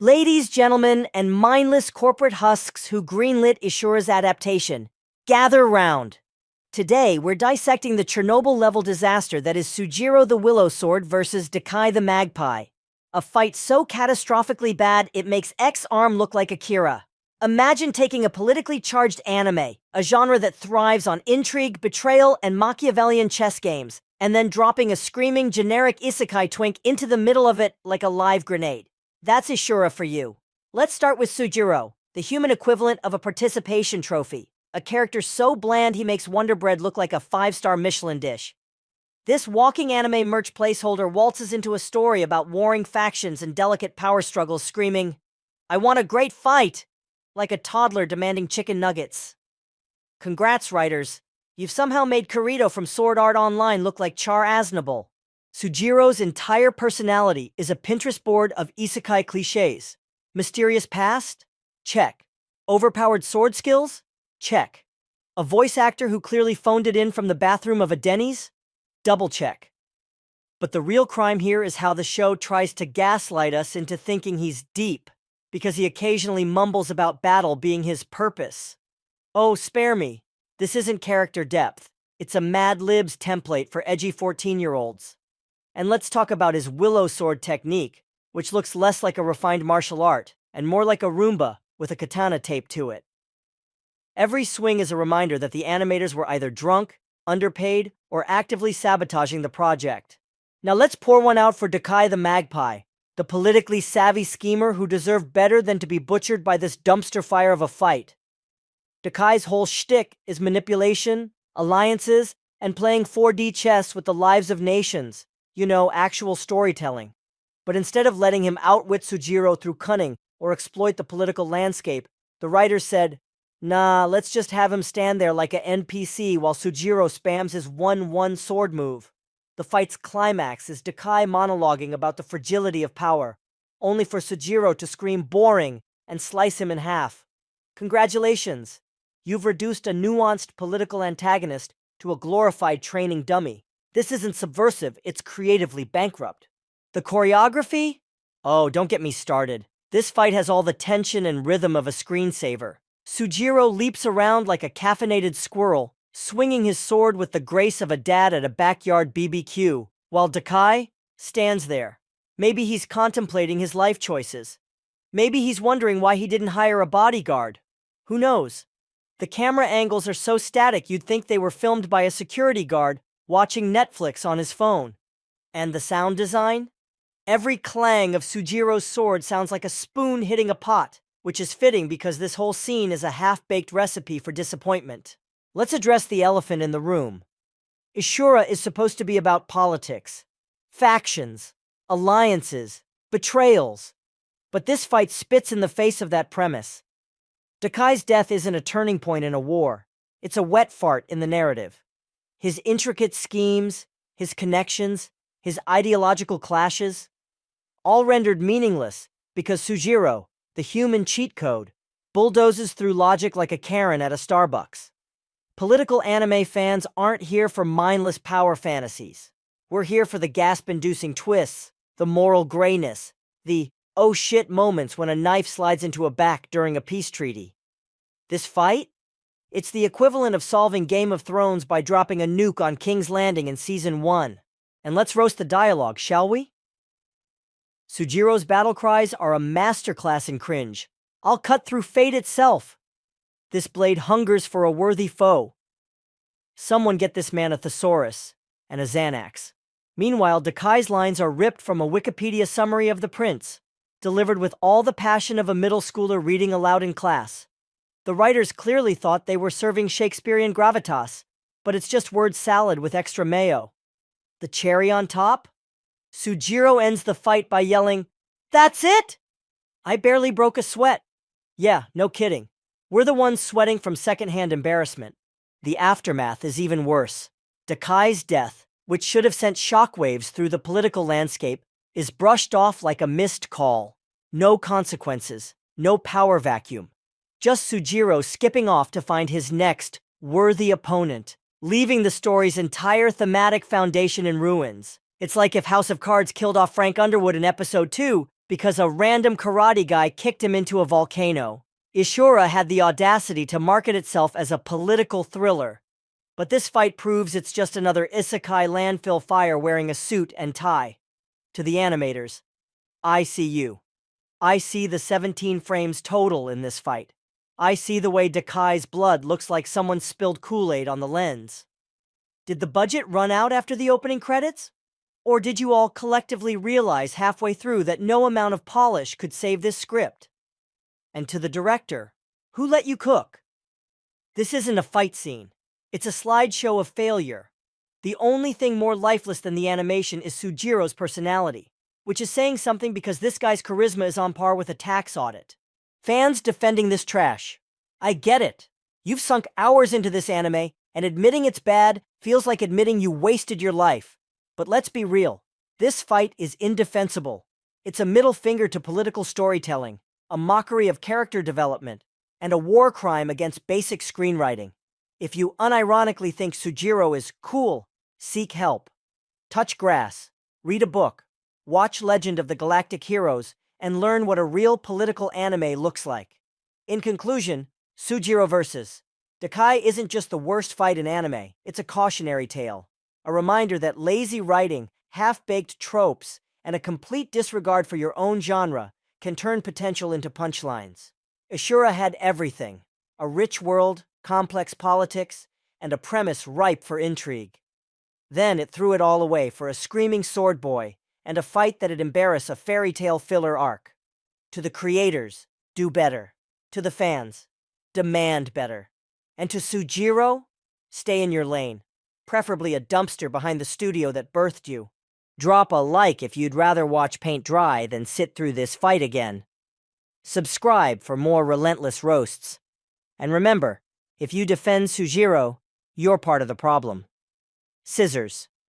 Ladies, gentlemen, and mindless corporate husks who greenlit Ishura's adaptation, gather round. Today, we're dissecting the Chernobyl-level disaster that is Sujiro the Willow Sword versus Dakai the Magpie. A fight so catastrophically bad it makes X-Arm look like Akira. Imagine taking a politically charged anime, a genre that thrives on intrigue, betrayal, and Machiavellian chess games, and then dropping a screaming generic isekai twink into the middle of it like a live grenade. That's Ishura for you. Let's start with Sujiro, the human equivalent of a participation trophy, a character so bland he makes Wonder Bread look like a 5-star Michelin dish. This walking anime merch placeholder waltzes into a story about warring factions and delicate power struggles, screaming, "I want a great fight!" like a toddler demanding chicken nuggets. Congrats, writers. You've somehow made Kirito from Sword Art Online look like Char Aznable. Sujiro's entire personality is a Pinterest board of isekai cliches. Mysterious past? Check. Overpowered sword skills? Check. A voice actor who clearly phoned it in from the bathroom of a Denny's? Double check. But the real crime here is how the show tries to gaslight us into thinking he's deep, because he occasionally mumbles about battle being his purpose. Oh, spare me. This isn't character depth. It's a Mad Libs template for edgy 14-year-olds. And let's talk about his willow sword technique, which looks less like a refined martial art and more like a Roomba with a katana taped to it. Every swing is a reminder that the animators were either drunk, underpaid, or actively sabotaging the project. Now let's pour one out for Dakai the Magpie, the politically savvy schemer who deserved better than to be butchered by this dumpster fire of a fight. Dakai's whole shtick is manipulation, alliances, and playing 4D chess with the lives of nations. Actual storytelling. But instead of letting him outwit Sujiro through cunning or exploit the political landscape, the writers said, nah, let's just have him stand there like an NPC while Sujiro spams his 1-1 sword move. The fight's climax is Dakai monologuing about the fragility of power, only for Sujiro to scream boring and slice him in half. Congratulations! You've reduced a nuanced political antagonist to a glorified training dummy. This isn't subversive, it's creatively bankrupt. The choreography? Oh, don't get me started. This fight has all the tension and rhythm of a screensaver. Sujiro leaps around like a caffeinated squirrel, swinging his sword with the grace of a dad at a backyard BBQ, while Dakai stands there. Maybe he's contemplating his life choices. Maybe he's wondering why he didn't hire a bodyguard. Who knows? The camera angles are so static you'd think they were filmed by a security guard watching Netflix on his phone. And the sound design? Every clang of Sujiro's sword sounds like a spoon hitting a pot, which is fitting because this whole scene is a half-baked recipe for disappointment. Let's address the elephant in the room. Ishura is supposed to be about politics, factions, alliances, betrayals. But this fight spits in the face of that premise. Dakai's death isn't a turning point in a war. It's a wet fart in the narrative. His intricate schemes, his connections, his ideological clashes, all rendered meaningless because Sujiro, the human cheat code, bulldozes through logic like a Karen at a Starbucks. Political anime fans aren't here for mindless power fantasies. We're here for the gasp-inducing twists, the moral grayness, the oh shit moments when a knife slides into a back during a peace treaty. This fight? It's the equivalent of solving Game of Thrones by dropping a nuke on King's Landing in Season 1. And let's roast the dialogue, shall we? Sujiro's battle cries are a masterclass in cringe. I'll cut through fate itself. This blade hungers for a worthy foe. Someone get this man a thesaurus and a Xanax. Meanwhile, Dakai's lines are ripped from a Wikipedia summary of the prince, delivered with all the passion of a middle schooler reading aloud in class. The writers clearly thought they were serving Shakespearean gravitas, but it's just word salad with extra mayo. The cherry on top? Sujiro ends the fight by yelling, "That's it?" I barely broke a sweat. Yeah, no kidding. We're the ones sweating from secondhand embarrassment. The aftermath is even worse. Dakai's death, which should have sent shockwaves through the political landscape, is brushed off like a missed call. No consequences, no power vacuum. Just Sujiro skipping off to find his next worthy opponent, leaving the story's entire thematic foundation in ruins. It's like if House of Cards killed off Frank Underwood in episode 2 because a random karate guy kicked him into a volcano. Ishura had the audacity to market itself as a political thriller. But this fight proves it's just another isekai landfill fire wearing a suit and tie. To the animators, I see you. I see the 17 frames total in this fight. I see the way Dakai's blood looks like someone spilled Kool-Aid on the lens. Did the budget run out after the opening credits? Or did you all collectively realize halfway through that no amount of polish could save this script? And to the director, who let you cook? This isn't a fight scene. It's a slideshow of failure. The only thing more lifeless than the animation is Sujiro's personality, which is saying something because this guy's charisma is on par with a tax audit. Fans defending this trash. I get it. You've sunk hours into this anime, and admitting it's bad feels like admitting you wasted your life. But let's be real. This fight is indefensible. It's a middle finger to political storytelling, a mockery of character development, and a war crime against basic screenwriting. If you unironically think Sujiro is cool, seek help. Touch grass, read a book, watch Legend of the Galactic Heroes, and learn what a real political anime looks like. In conclusion, Sujiro vs. Dakai isn't just the worst fight in anime, it's a cautionary tale. A reminder that lazy writing, half-baked tropes, and a complete disregard for your own genre can turn potential into punchlines. Ishura had everything: a rich world, complex politics, and a premise ripe for intrigue. Then it threw it all away for a screaming sword boy and a fight that'd embarrass a fairy tale filler arc. To the creators, do better. To the fans, demand better. And to Sujiro, stay in your lane, preferably a dumpster behind the studio that birthed you. Drop a like if you'd rather watch paint dry than sit through this fight again. Subscribe for more relentless roasts. And remember, if you defend Sujiro, you're part of the problem. Scissors.